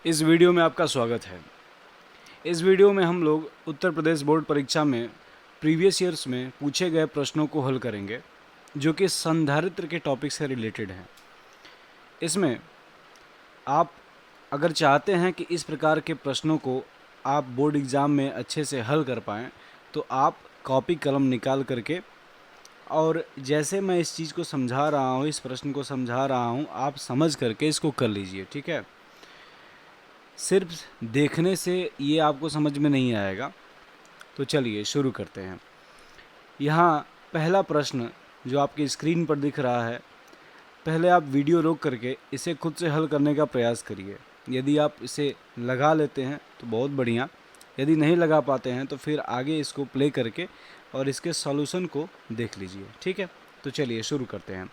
इस वीडियो में आपका स्वागत है। इस वीडियो में हम लोग उत्तर प्रदेश बोर्ड परीक्षा में प्रीवियस ईयर्स में पूछे गए प्रश्नों को हल करेंगे, जो कि संधारित्र के टॉपिक से रिलेटेड हैं। इसमें आप अगर चाहते हैं कि इस प्रकार के प्रश्नों को आप बोर्ड एग्ज़ाम में अच्छे से हल कर पाएँ, तो आप कॉपी कलम निकाल करके और जैसे मैं इस चीज़ को समझा रहा हूँ, इस प्रश्न को समझा रहा हूँ, आप समझ करके इसको कर लीजिए, ठीक है। सिर्फ देखने से ये आपको समझ में नहीं आएगा। तो चलिए शुरू करते हैं। यहाँ पहला प्रश्न जो आपकी स्क्रीन पर दिख रहा है, पहले आप वीडियो रोक करके इसे खुद से हल करने का प्रयास करिए। यदि आप इसे लगा लेते हैं तो बहुत बढ़िया, यदि नहीं लगा पाते हैं तो फिर आगे इसको प्ले करके और इसके सॉल्यूशन को देख लीजिए, ठीक है। तो चलिए शुरू करते हैं।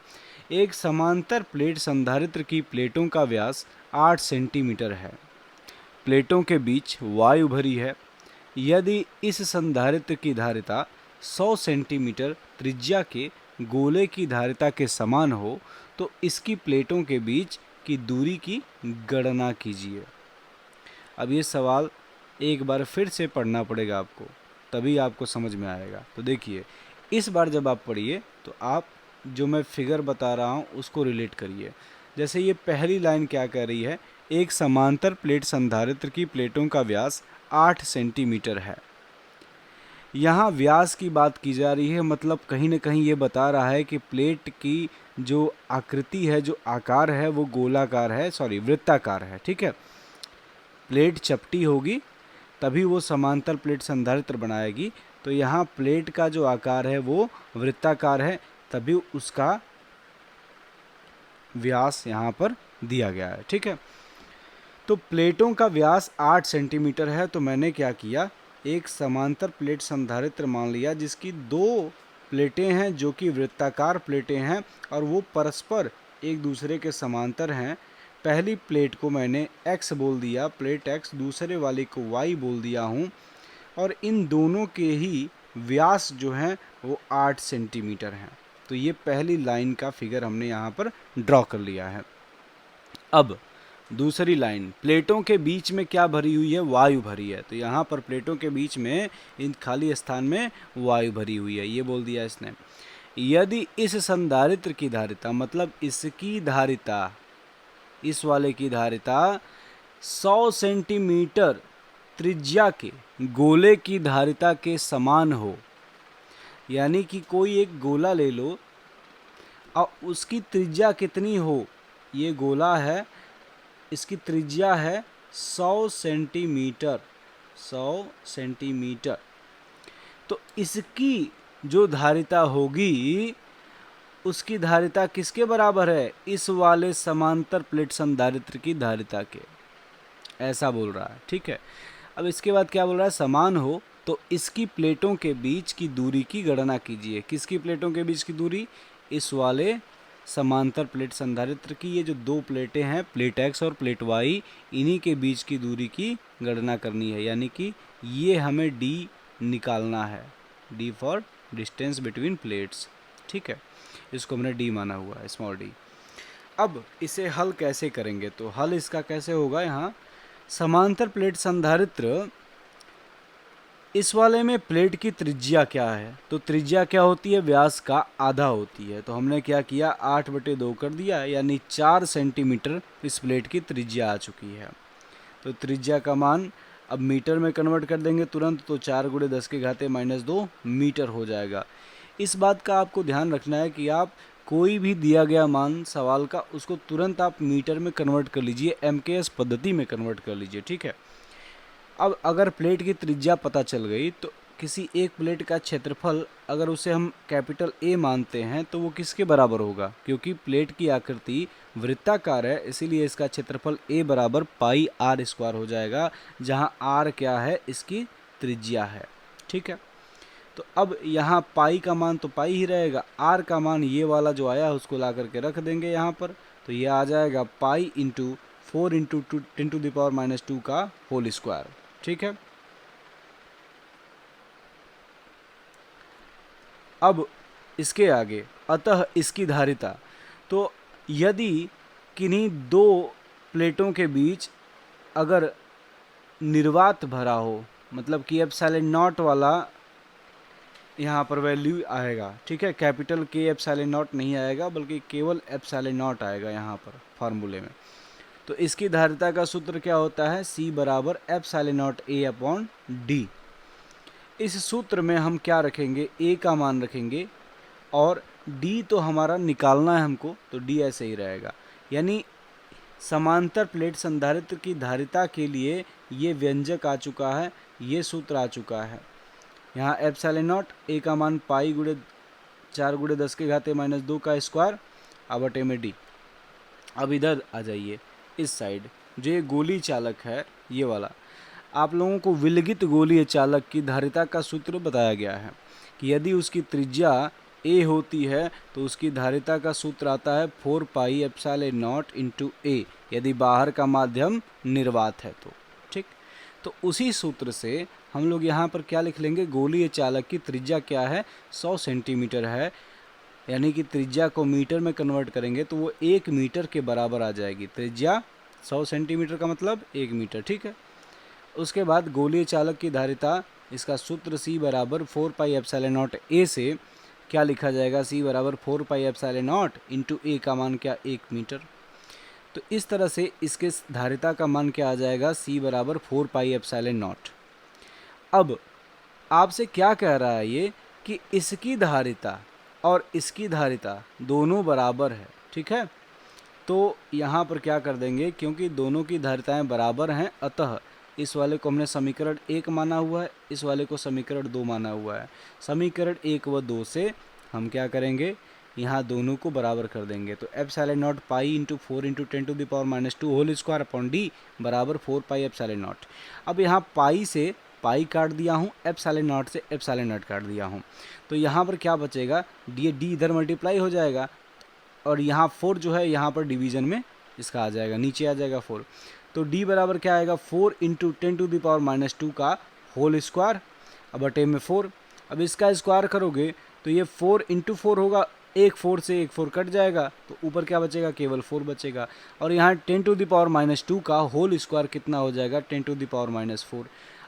एक समांतर प्लेट संधारित्र की प्लेटों का व्यास 8 सेंटीमीटर है। प्लेटों के बीच वायु भरी है। यदि इस संधारित्र की धारिता 100 सेंटीमीटर त्रिज्या के गोले की धारिता के समान हो तो इसकी प्लेटों के बीच की दूरी की गणना कीजिए। अब ये सवाल एक बार फिर से पढ़ना पड़ेगा आपको, तभी आपको समझ में आएगा। तो देखिए, इस बार जब आप पढ़िए तो आप जो मैं फिगर बता रहा हूँ उसको रिलेट करिए। जैसे ये पहली लाइन क्या कह रही है, एक समांतर प्लेट संधारित्र की प्लेटों का व्यास 8 सेंटीमीटर है। यहाँ व्यास की बात की जा रही है, मतलब कहीं ना कहीं ये बता रहा है कि प्लेट की जो आकृति है, जो आकार है, वो गोलाकार है, वृत्ताकार है, ठीक है। प्लेट चपटी होगी तभी वो समांतर प्लेट संधारित्र बनाएगी। तो यहाँ प्लेट का जो आकार है वो वृत्ताकार है, तभी उसका व्यास यहाँ पर दिया गया है, ठीक है। तो प्लेटों का व्यास 8 सेंटीमीटर है। तो मैंने क्या किया, एक समांतर प्लेट संधारित्र मान लिया जिसकी दो प्लेटें हैं जो कि वृत्ताकार प्लेटें हैं और वो परस्पर एक दूसरे के समांतर हैं। पहली प्लेट को मैंने x बोल दिया, प्लेट x, दूसरे वाली को y बोल दिया हूँ, और इन दोनों के ही व्यास जो हैं वो 8 सेंटीमीटर हैं। तो ये पहली लाइन का फिगर हमने यहाँ पर ड्रॉ कर लिया है। अब दूसरी लाइन, प्लेटों के बीच में क्या भरी हुई है, वायु भरी है। तो यहाँ पर प्लेटों के बीच में इन खाली स्थान में वायु भरी हुई है, ये बोल दिया इसने। यदि इस संधारित्र की धारिता, मतलब इसकी धारिता, इस वाले की धारिता 100 सेंटीमीटर त्रिज्या के गोले की धारिता के समान हो, यानी कि कोई एक गोला ले लो और उसकी त्रिज्या कितनी हो, ये गोला है, इसकी त्रिज्या है 100 सेंटीमीटर, 100 सेंटीमीटर। तो इसकी जो धारिता होगी उसकी धारिता किसके बराबर है, इस वाले समांतर प्लेट संधारित्र की धारिता के, ऐसा बोल रहा है, ठीक है। अब इसके बाद क्या बोल रहा है, समान हो तो इसकी प्लेटों के बीच की दूरी की गणना कीजिए। किसकी प्लेटों के बीच की दूरी, इस वाले समांतर प्लेट संधारित्र की ये जो दो प्लेटें हैं, प्लेट x और प्लेट y, इन्हीं के बीच की दूरी की गणना करनी है। यानी कि ये हमें d निकालना है, d for distance between plates, ठीक है। इसको हमने d माना हुआ है, स्मॉल d। अब इसे हल कैसे करेंगे, तो हल इसका कैसे होगा, यहाँ समांतर प्लेट संधारित्र, इस वाले में प्लेट की त्रिज्या क्या है, तो त्रिज्या क्या होती है, व्यास का आधा होती है। तो हमने क्या किया, 8/2 कर दिया, यानी 4 सेंटीमीटर इस प्लेट की त्रिज्या आ चुकी है। तो त्रिज्या का मान अब मीटर में कन्वर्ट कर देंगे तुरंत, तो 4 × 10⁻² मीटर हो जाएगा। इस बात का आपको ध्यान रखना है कि आप कोई भी दिया गया मान सवाल का, उसको तुरंत आप मीटर में कन्वर्ट कर लीजिए, MKS पद्धति में कन्वर्ट कर लीजिए, ठीक है। अब अगर प्लेट की त्रिज्या पता चल गई तो किसी एक प्लेट का क्षेत्रफल अगर उसे हम कैपिटल A मानते हैं तो वो किसके बराबर होगा, क्योंकि प्लेट की आकृति वृत्ताकार है, इसीलिए इसका क्षेत्रफल A बराबर πr² हो जाएगा, जहां r क्या है, इसकी त्रिज्या है, ठीक है। तो अब यहाँ पाई का मान तो पाई ही रहेगा, r का मान ये वाला जो आया उसको ला करके रख देंगे यहाँ पर, तो ये आ जाएगा पाई इंटू 4 × 10⁻² का होल स्क्वायर, ठीक है। अब इसके आगे, अतः इसकी धारिता, तो यदि किन्हीं दो प्लेटों के बीच अगर निर्वात भरा हो, मतलब कि एप्सिलॉन नॉट वाला यहाँ पर वैल्यू आएगा, ठीक है, कैपिटल के एप्सिलॉन नॉट नहीं आएगा बल्कि केवल एप्सिलॉन नॉट आएगा यहाँ पर फार्मूले में। तो इसकी धारिता का सूत्र क्या होता है, C बराबर epsilon not A upon D. इस सूत्र में हम क्या रखेंगे, A का मान रखेंगे और D तो हमारा निकालना है हमको, तो D ऐसे ही रहेगा। यानी समांतर प्लेट संधारित्र की धारिता के लिए ये व्यंजक आ चुका है, ये सूत्र आ चुका है। यहाँ एप्सिलॉन नॉट A का मान पाई गुणे 4 गुणे 10 के घाते -2 का स्क्वायर अब बटे में D। अब इधर आ जाइए इस साइड, जो ये गोली चालक है ये वाला, आप लोगों को विलगित गोलीय चालक की धारिता का सूत्र बताया गया है कि यदि उसकी त्रिज्या a होती है तो उसकी धारिता का सूत्र आता है 4 pi epsilon not into a, यदि बाहर का माध्यम निर्वात है तो, ठीक। तो उसी सूत्र से हम लोग यहाँ पर क्या लिख लेंगे, गोलीय चालक की त्रिज्या क्या है, 100 सेंटीमीटर है, यानी कि त्रिज्या को मीटर में कन्वर्ट करेंगे तो वो 1 मीटर के बराबर आ जाएगी। त्रिज्या 100 सेंटीमीटर का मतलब 1 मीटर, ठीक है। उसके बाद गोलीय चालक की धारिता, इसका सूत्र C बराबर 4 पाई एप्सिलॉन नॉट A से क्या लिखा जाएगा, C बराबर 4 pi epsilon not into A का मान क्या, 1 मीटर। तो इस तरह से इसके धारिता का मान क्या आ जाएगा, C बराबर 4 पाई एप्सिलॉन नॉट। अब आपसे क्या कह रहा है ये कि इसकी धारिता और इसकी धारिता दोनों बराबर है, ठीक है। तो यहाँ पर क्या कर देंगे, क्योंकि दोनों की धारिताएं बराबर हैं, अतः इस वाले को हमने समीकरण 1 माना हुआ है, इस वाले को समीकरण 2 माना हुआ है। समीकरण 1 व 2 से हम क्या करेंगे, यहाँ दोनों को बराबर कर देंगे। तो epsilon naught pi into 4 into 10⁻² whole square upon D बराबर 4 पाई एप्सिलॉन नॉट। अब यहाँ पाई से पाई काट दिया हूँ, एप्सिलॉन नॉट से एप्सिलॉन नॉट काट दिया हूँ, तो यहाँ पर क्या बचेगा, डी इधर मल्टीप्लाई हो जाएगा और यहाँ 4 जो है यहाँ पर डिवीजन में इसका आ जाएगा, नीचे आ जाएगा 4। तो d बराबर क्या आएगा, 4 इंटू 10⁻² का होल स्क्वायर अब बटे में 4। अब इसका स्क्वायर करोगे तो ये 4 इंटू 4 होगा, एक 4 से एक 4 कट जाएगा, तो ऊपर क्या बचेगा, केवल 4 बचेगा। और यहाँ 10⁻² का होल स्क्वायर कितना हो जाएगा, 10⁻⁴।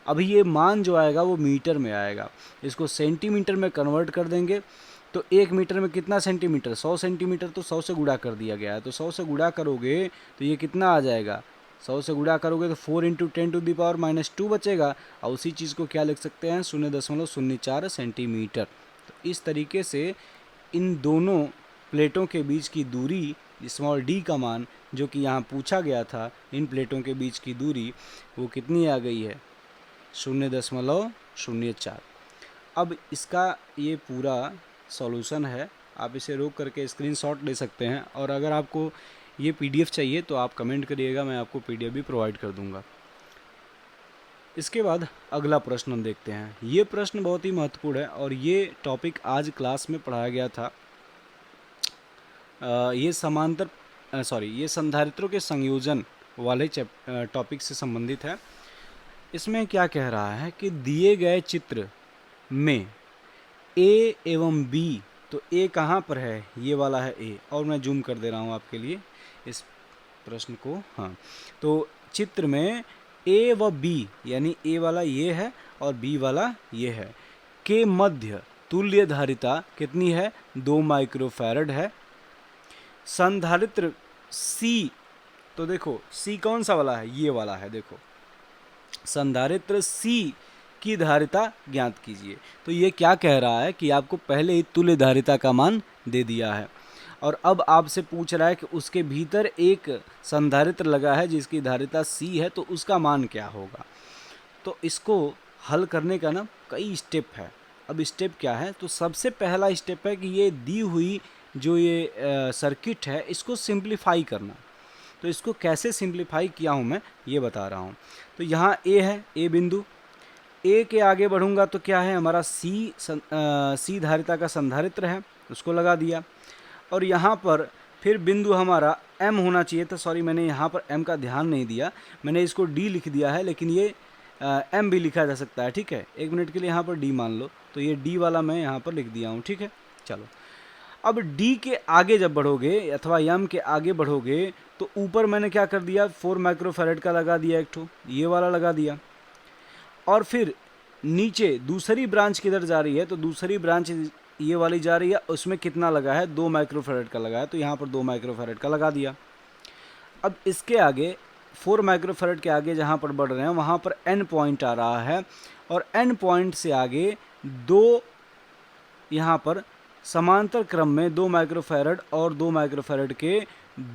अभी ये मान जो आएगा वो मीटर में आएगा, इसको सेंटीमीटर में कन्वर्ट कर देंगे। तो 1 मीटर में कितना सेंटीमीटर, 100 सेंटीमीटर, तो 100 से गुणा कर दिया गया है, तो 100 से गुणा करोगे तो ये कितना आ जाएगा, 100 से गुणा करोगे तो 4 इंटू 10⁻² बचेगा, और उसी चीज़ को क्या लिख सकते हैं, 0.04 सेंटीमीटर। तो इस तरीके से इन दोनों प्लेटों के बीच की दूरी स्मॉल d का मान जो कि यहाँ पूछा गया था, इन प्लेटों के बीच की दूरी वो कितनी आ गई है, 0.04। अब इसका ये पूरा सॉल्यूशन है, आप इसे रोक करके स्क्रीनशॉट ले सकते हैं, और अगर आपको ये PDF चाहिए तो आप कमेंट करिएगा, मैं आपको PDF भी प्रोवाइड कर दूंगा। इसके बाद अगला प्रश्न हम देखते हैं। ये प्रश्न बहुत ही महत्वपूर्ण है और ये टॉपिक आज क्लास में पढ़ाया गया था। ये संधारित्रों के संयोजन वाले टॉपिक से संबंधित है। इसमें क्या कह रहा है कि दिए गए चित्र में A एवं B, तो A कहाँ पर है, ये वाला है A, और मैं जूम कर दे रहा हूँ आपके लिए इस प्रश्न को। हाँ, तो चित्र में A व B, यानी A वाला ये है और B वाला ये है, के मध्य तुल्य धारिता कितनी है, 2 माइक्रोफैरड है। संधारित्र C, तो देखो C कौन सा वाला है, ये वाला है, देखो संधारित्र C की धारिता ज्ञात कीजिए। तो ये क्या कह रहा है कि आपको पहले ही तुल्य धारिता का मान दे दिया है और अब आपसे पूछ रहा है कि उसके भीतर एक संधारित्र लगा है जिसकी धारिता C है, तो उसका मान क्या होगा। तो इसको हल करने का ना कई स्टेप है। अब स्टेप क्या है, तो सबसे पहला स्टेप है कि ये दी हुई जो ये सर्किट है इसको सिंप्लीफाई करना। तो इसको कैसे सिंप्लीफाई किया हूँ मैं ये बता रहा हूँ। तो यहाँ A है, A बिंदु, A के आगे बढ़ूंगा तो क्या है हमारा C धारिता का संधारित्र है, उसको लगा दिया। और यहाँ पर फिर बिंदु हमारा M होना चाहिए था, सॉरी मैंने यहाँ पर M का ध्यान नहीं दिया, मैंने इसको D लिख दिया है, लेकिन ये M भी लिखा जा सकता है, ठीक है। 1 मिनट के लिए यहाँ पर D मान लो, तो ये D वाला मैं यहाँ पर लिख दिया हूँ, ठीक है। चलो अब डी के आगे जब बढ़ोगे अथवा यम के आगे बढ़ोगे तो ऊपर मैंने क्या कर दिया, 4 माइक्रोफैरड का लगा दिया, एक ठो ये वाला लगा दिया। और फिर नीचे दूसरी ब्रांच किधर जा रही है, तो दूसरी ब्रांच ये वाली जा रही है, उसमें कितना लगा है, 2 माइक्रोफैरड का लगा है, तो यहाँ पर 2 माइक्रोफैरड का लगा दिया। अब इसके आगे 4 माइक्रोफैरड के आगे जहाँ पर बढ़ रहे हैं वहाँ पर एन पॉइंट आ रहा है, और एन पॉइंट से आगे दो यहाँ पर समांतर क्रम में 2 माइक्रोफैरड और 2 माइक्रोफैरड के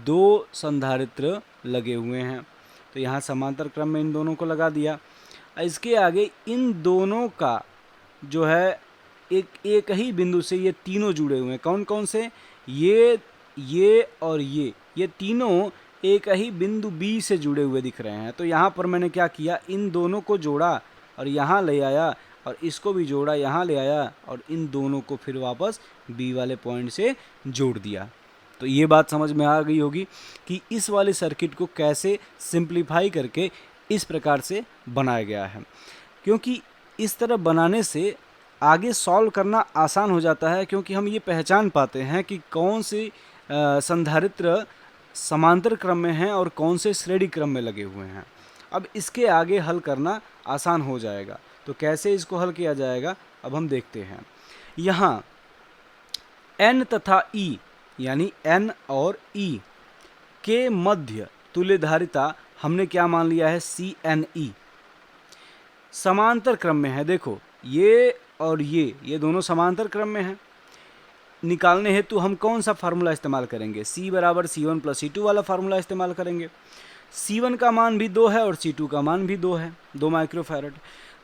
2 संधारित्र लगे हुए हैं। तो यहाँ समांतर क्रम में इन दोनों को लगा दिया। इसके आगे इन दोनों का जो है एक ही बिंदु से ये तीनों जुड़े हुए हैं। कौन कौन से, ये और ये तीनों एक ही बिंदु बी से जुड़े हुए दिख रहे हैं। तो यहाँ पर मैंने क्या किया, इन दोनों को जोड़ा और यहाँ ले आया, और इसको भी जोड़ा यहाँ ले आया, और इन दोनों को फिर वापस बी वाले पॉइंट से जोड़ दिया। तो ये बात समझ में आ गई होगी कि इस वाले सर्किट को कैसे सिंप्लीफाई करके इस प्रकार से बनाया गया है, क्योंकि इस तरह बनाने से आगे सॉल्व करना आसान हो जाता है, क्योंकि हम ये पहचान पाते हैं कि कौन से संधारित्र समांतर क्रम में हैं और कौन से श्रेणी क्रम में लगे हुए हैं। अब इसके आगे हल करना आसान हो जाएगा। तो कैसे इसको हल किया जाएगा अब हम देखते हैं। यहाँ N तथा E यानी N और E के मध्य तुल्यधारिता हमने क्या मान लिया है, CNE। समांतर क्रम में है, देखो ये और ये दोनों समांतर क्रम में हैं। निकालने हेतु हम कौन सा फार्मूला इस्तेमाल करेंगे, C बराबर C1 प्लस C2 वाला फार्मूला इस्तेमाल करेंगे। C1 का मान भी 2 है और C2 का मान भी 2 है, 2 माइक्रोफैरड।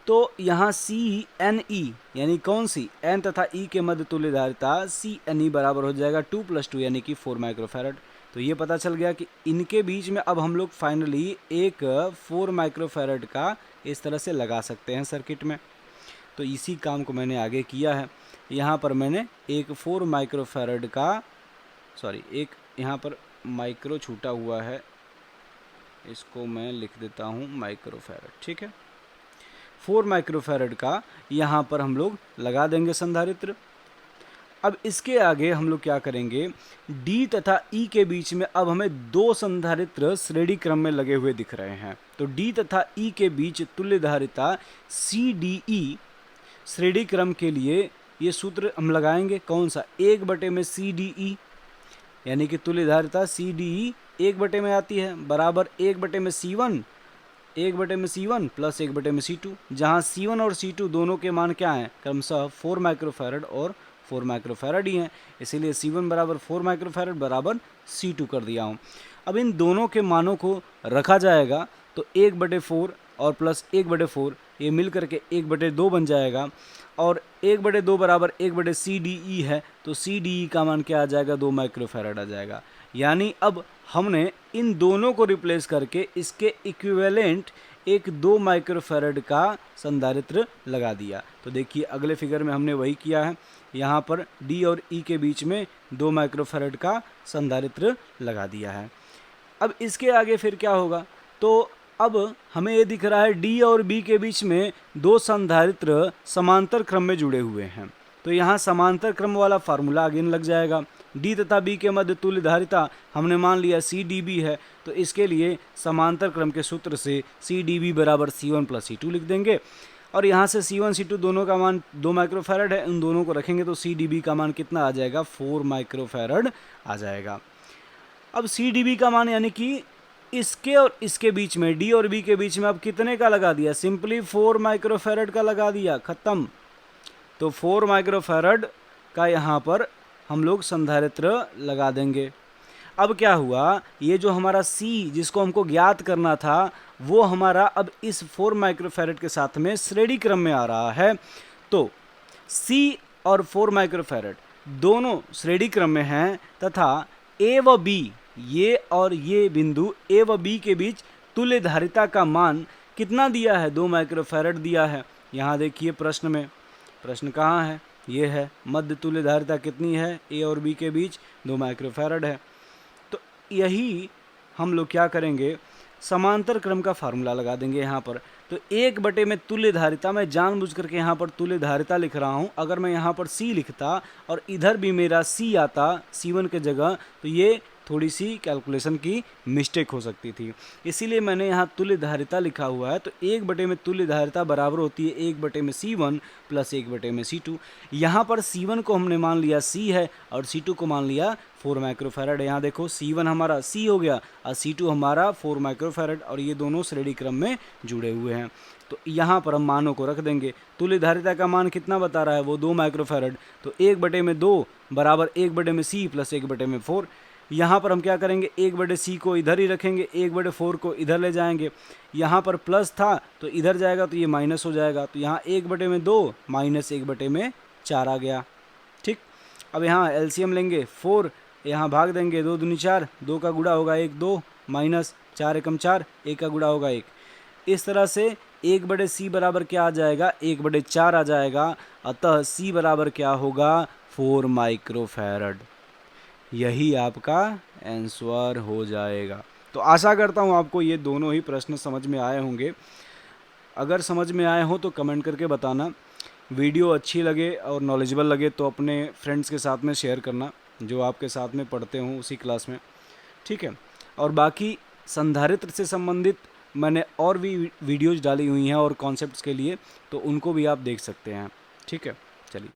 तो यहाँ CNE यानी कौन सी, N तथा E के मध्य तुल्यधारिता CNE बराबर हो जाएगा 2 + 2 यानी कि 4 माइक्रोफैरड। तो ये पता चल गया कि इनके बीच में अब हम लोग फाइनली एक 4 माइक्रोफैरड का इस तरह से लगा सकते हैं सर्किट में। तो इसी काम को मैंने आगे किया है। यहाँ पर मैंने एक 4 माइक्रोफैरड का, सॉरी एक यहाँ पर माइक्रो छूटा हुआ है, इसको मैं लिख देता हूँ माइक्रोफैरड, ठीक है। 4 माइक्रोफैरड का यहाँ पर हम लोग लगा देंगे संधारित्र। अब इसके आगे हम लोग क्या करेंगे, D तथा E के बीच में अब हमें 2 संधारित्र श्रेणी क्रम में लगे हुए दिख रहे हैं। तो D तथा E के बीच तुल्यधारिता CDE श्रेणी क्रम के लिए ये सूत्र हम लगाएंगे, कौन सा, 1 में CDE यानी कि तुल्यधारिता CDE 1 में आती है, बराबर 1 में C1, 1 में C1 प्लस 1 में C2, जहाँ C1 और C2 दोनों के मान क्या हैं, क्रमशः 4 माइक्रोफैरड और 4 माइक्रोफैरड ही हैं, इसीलिए C1 बराबर 4 माइक्रोफैरड बराबर C2 कर दिया हूँ। अब इन दोनों के मानों को रखा जाएगा, तो 1/4 और प्लस 1/4 ये मिल करके 1/2 बन जाएगा, और 1/2 बराबर 1/CDE है, तो CDE का मान क्या आ जाएगा, 2 माइक्रोफैरड आ जाएगा। यानी अब हमने इन दोनों को रिप्लेस करके इसके इक्विवेलेंट एक 2 माइक्रोफैरड का संधारित्र लगा दिया। तो देखिए अगले फिगर में हमने वही किया है, यहाँ पर D और E के बीच में 2 माइक्रोफैरड का संधारित्र लगा दिया है। अब इसके आगे फिर क्या होगा, तो अब हमें ये दिख रहा है D और B के बीच में 2 संधारित्र समांतर क्रम में जुड़े हुए हैं। तो यहाँ समांतर क्रम वाला फार्मूला आगे लग जाएगा। D तथा B के मध्य तुल्यधारिता हमने मान लिया CDB है, तो इसके लिए समांतर क्रम के सूत्र से CDB बराबर C1 प्लस C2 लिख देंगे, और यहाँ से C1 C2 दोनों का मान 2 माइक्रोफैरड है, उन दोनों को रखेंगे तो CDB का मान कितना आ जाएगा, 4 माइक्रोफैरड आ जाएगा। अब CDB का मान यानी कि इसके और इसके बीच में, D और B के बीच में अब कितने का लगा दिया, सिंपली 4 माइक्रोफैरड का लगा दिया, खत्म। तो 4 माइक्रोफैरड का यहाँ पर हम लोग संधारित्र लगा देंगे। अब क्या हुआ, ये जो हमारा C जिसको हमको ज्ञात करना था वो हमारा अब इस 4 माइक्रोफैरड के साथ में श्रेणी क्रम में आ रहा है। तो C और 4 माइक्रोफैरड दोनों श्रेणी क्रम में हैं, तथा A व B, ये और ये बिंदु A व B के बीच तुल्यधारिता का मान कितना दिया है, 2 माइक्रोफैरड दिया है। यहाँ देखिए प्रश्न में, प्रश्न कहाँ है, ये है, मध्य तुल्यधारिता कितनी है, A और B के बीच 2 माइक्रोफैरड है। तो यही हम लोग क्या करेंगे, समांतर क्रम का फार्मूला लगा देंगे यहाँ पर। तो 1 में तुल्य धारिता, मैं जानबूझ करके यहाँ पर तुल्य धारिता लिख रहा हूँ। अगर मैं यहाँ पर C लिखता और इधर भी मेरा C आता C1 के जगह, तो ये थोड़ी सी कैलकुलेशन की मिस्टेक हो सकती थी, इसीलिए मैंने यहाँ तुल्य धारिता लिखा हुआ है। तो 1 में तुल्य धारिता बराबर होती है 1 में C1 प्लस 1 में C2। यहाँ पर C1 को हमने मान लिया C है और C2 को मान लिया 4 माइक्रोफैरड। यहाँ देखो C1 हमारा C हो गया और C2 हमारा 4 माइक्रोफैरड, और ये दोनों श्रेणी क्रम में जुड़े हुए हैं। तो यहाँ पर हम मानों को रख देंगे। तुल्य धारिता का मान कितना बता रहा है, वो 2 माइक्रोफैरड। तो 1/2 बराबर 1 C प्लस 1/4। यहाँ पर हम क्या करेंगे, 1/C को इधर ही रखेंगे, 1/4 को इधर ले जाएंगे। यहाँ पर प्लस था तो इधर जाएगा तो ये माइनस हो जाएगा। तो यहाँ 1/2 माइनस 1/4 आ गया। ठीक, अब यहाँ एलसीएम लेंगे, 4 यहाँ भाग देंगे, 2 दूनी 4, 2 का गुणा होगा 1 2 माइनस 4 एकम 4, 1 का गुणा होगा 1। इस तरह से 1/C बराबर क्या आ जाएगा, 1/4 आ जाएगा। अतः C बराबर क्या होगा, 4 माइक्रोफैरड। यही आपका आंसर हो जाएगा। तो आशा करता हूँ आपको ये दोनों ही प्रश्न समझ में आए होंगे। अगर समझ में आए हो तो कमेंट करके बताना। वीडियो अच्छी लगे और नॉलेजेबल लगे तो अपने फ्रेंड्स के साथ में शेयर करना, जो आपके साथ में पढ़ते हों उसी क्लास में। ठीक है, और बाकी संधारित्र से संबंधित मैंने और भी वीडियोज़ डाली हुई हैं और कॉन्सेप्ट्स के लिए, तो उनको भी आप देख सकते हैं। ठीक है।